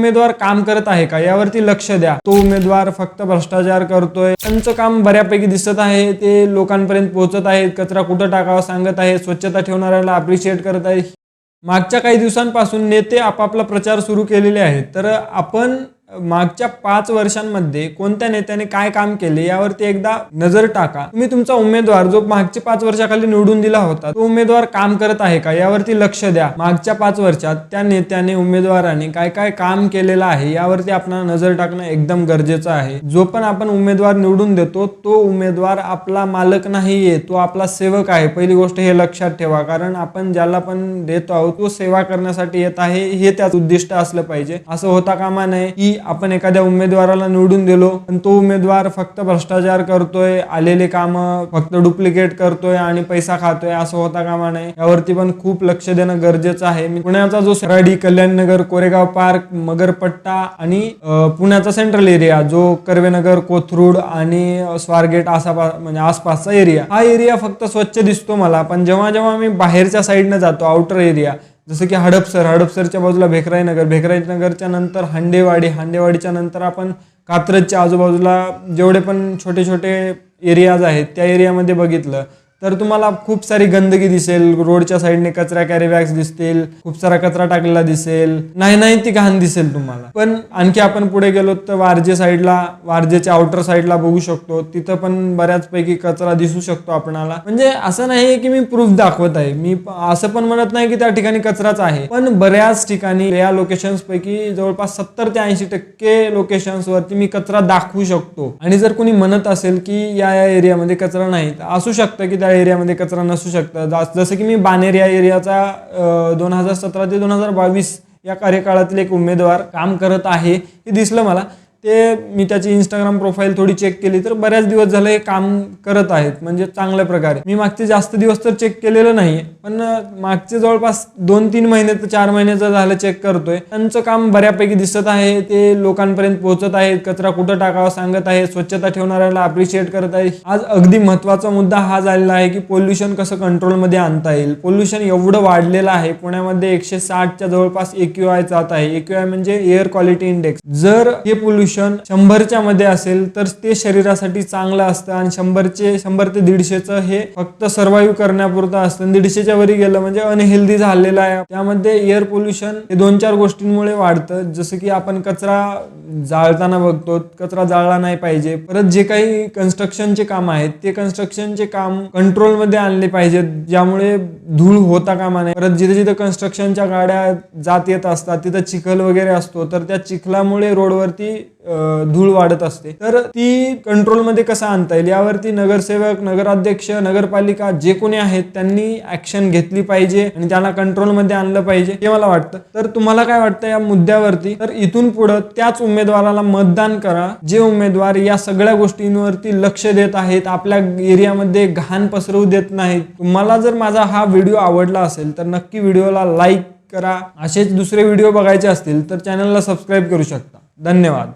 उमेदवार काम करत आहे का यावरती लक्ष द्या। तो उमेदवार फक्त भ्रष्टाचार करतोय, त्यांचं काम बऱ्यापैकी दिसत आहे, ते लोकांपर्यंत पोहोचत आहेत, कचरा कुठं टाकावा सांगत आहे, स्वच्छता ठेवणाऱ्याला अप्रिशिएट करत आहे। मागच्या काही दिवसांपासून नेते आपापला प्रचार सुरू केलेले आहेत, तर आपण मागच्या 5 वर्षांमध्ये कोणत्या नेत्याने काय काम केले यावरती एकदा नजर टाका। तुम्ही तुमचा उमेदवार जो मागच्या 5 वर्षाखाली निवडून दिला होता, तो उमेदवार काम करत आहे का यावरती लक्ष द्या। मागच्या 5 वर्षात त्या नेत्याने उमेदवाराने काय काय काम केलेलं आहे यावरती आपल्याला नजर टाकणं एकदम गरजेचं आहे। जो पण आपण उमेदवार निवडून देतो तो उमेदवार आपला मालक नाहीये, तो आपला सेवक आहे। पहिली गोष्ट हे लक्षात ठेवा, कारण आपण ज्याला पण देतो आहोत तो सेवा करण्यासाठी येत आहे, हे त्याचं उद्दिष्ट असलं पाहिजे। असं होता कामा नये की आपण एखाद्या उमेदवाराला निवडून दिलो पण तो उमेदवार फक्त भ्रष्टाचार करतोय, आलेले काम फक्त डुप्लिकेट करतोय आणि पैसा खातोय, असं होता कामा नये। यावरती पण खूप लक्ष देणं गरजेचं आहे। पुण्याचा जो सराडी, कल्याणनगर, कोरेगाव पार्क, मगरपट्टा आणि पुण्याचा सेंट्रल एरिया जो कर्वेनगर, कोथरूड आणि स्वारगेट असा म्हणजे आसपासचा एरिया, हा एरिया फक्त स्वच्छ दिसतो मला, पण जेव्हा मी बाहेरच्या साईडने जातो, आउटर एरिया जसं की हडपसरच्या बाजूला भेकराई नगरच्या नंतर हांडेवाडीच्या नंतर आपण कात्रजच्या आजूबाजूला जेवढे पण छोटे छोटे एरियाज आहेत त्या एरियामध्ये बघितलं तर तुम्हाला खूप सारी गंदगी दिसेल। रोडच्या साईडने कचरा कॅरी बॅग्स दिसतील, खूप सारा कचरा टाकलेला दिसेल, नाही ती घाण दिसेल तुम्हाला। पण आणखी आपण पुढे गेलो तर वारजेच्या आउटर साईडला बघू शकतो, तिथं पण बऱ्याचपैकी कचरा दिसू शकतो आपणाला। म्हणजे असं नाही की मी प्रूफ दाखवत आहे, मी असं पण म्हणत नाही की त्या ठिकाणी कचराच आहे, पण बऱ्याच ठिकाणी या लोकेशन्स पैकी जवळपास 70 ते 80% लोकेशन्स वरती मी कचरा दाखवू शकतो। आणि जर कोणी म्हणत असेल की या एरियामध्ये कचरा नाही, तर असू शकतं की एरियामध्ये कचरा नसू शकतं। जसं की मी बानेर या एरियाचा 2017 ते 2022 या कार्यकाळातील एक उमेदवार काम करत आहे हे दिसलं मला। ते मी त्याची इंस्टाग्राम प्रोफाईल थोडी चेक केली तर बऱ्याच दिवस झालं हे काम करत आहेत, म्हणजे चांगल्या प्रकारे। मी मागचे जास्त दिवस तर चेक केलेलं नाहीये, पण मागचे जवळपास 2-3 महिने तर 4 महिन्याचं झालं चेक करतोय, त्यांचं काम बऱ्यापैकी दिसत आहे, ते लोकांपर्यंत पोहोचत आहेत, कचरा कुठं टाकावा सांगत आहे, स्वच्छता ठेवणाऱ्याला अप्रिशिएट करत आहे। आज अगदी महत्त्वाचा मुद्दा हा झालेला आहे की पोल्युशन कसं कंट्रोलमध्ये आणता येईल। पोल्युशन एवढं वाढलेलं आहे, पुण्यामध्ये 160च्या जवळपास AQI जात आहे। AQI म्हणजे एअर क्वालिटी इंडेक्स। जर हे पोल्युशन 100च्या मध्ये असेल तर ते शरीरासाठी चांगलं असतं, आणि 100 ते 150चं हे फक्त सर्व्हाइव्ह करण्यापुरतं असतं। 150च्या वरी गेलं म्हणजे अनहेल्दी झालेलं आहे। त्यामध्ये एअर पोल्युशन हे 2-4 गोष्टींमुळे वाढतं, जसं की आपण कचरा जाळताना बघतो, कचरा जाळला नाही पाहिजे। परत जे काही कन्स्ट्रक्शनचे काम आहेत ते कन्स्ट्रक्शनचे काम कंट्रोलमध्ये आणले पाहिजेत, ज्यामुळे धूळ होता कामा नये। परत जिथे कन्स्ट्रक्शनच्या गाड्या जात येत असतात तिथं चिखल वगैरे असतो, तर त्या चिखलामुळे रोडवरती धूळ वाढत असते, तर ती कंट्रोलमध्ये कसं आणता येईल यावरती नगरसेवक, नगराध्यक्ष, नगरपालिका जे कोणी आहेत त्यांनी ऍक्शन घेतली पाहिजे आणि त्यांना कंट्रोलमध्ये आणलं पाहिजे हे मला वाटतं। तर तुम्हाला काय वाटतं या मुद्द्यावरती? तर इथून पुढे त्याच उमेदवाराला मतदान करा जे उमेदवार या सगळ्या गोष्टींवरती लक्ष देत आहेत, आपल्या एरियामध्ये घाण पसरवू देत नाहीत। तुम्हाला जर माझा हा व्हिडिओ आवडला असेल तर नक्की व्हिडिओला लाईक करा। असेच दुसरे व्हिडिओ बघायचे असतील तर चॅनलला सबस्क्राईब करू शकता। धन्यवाद।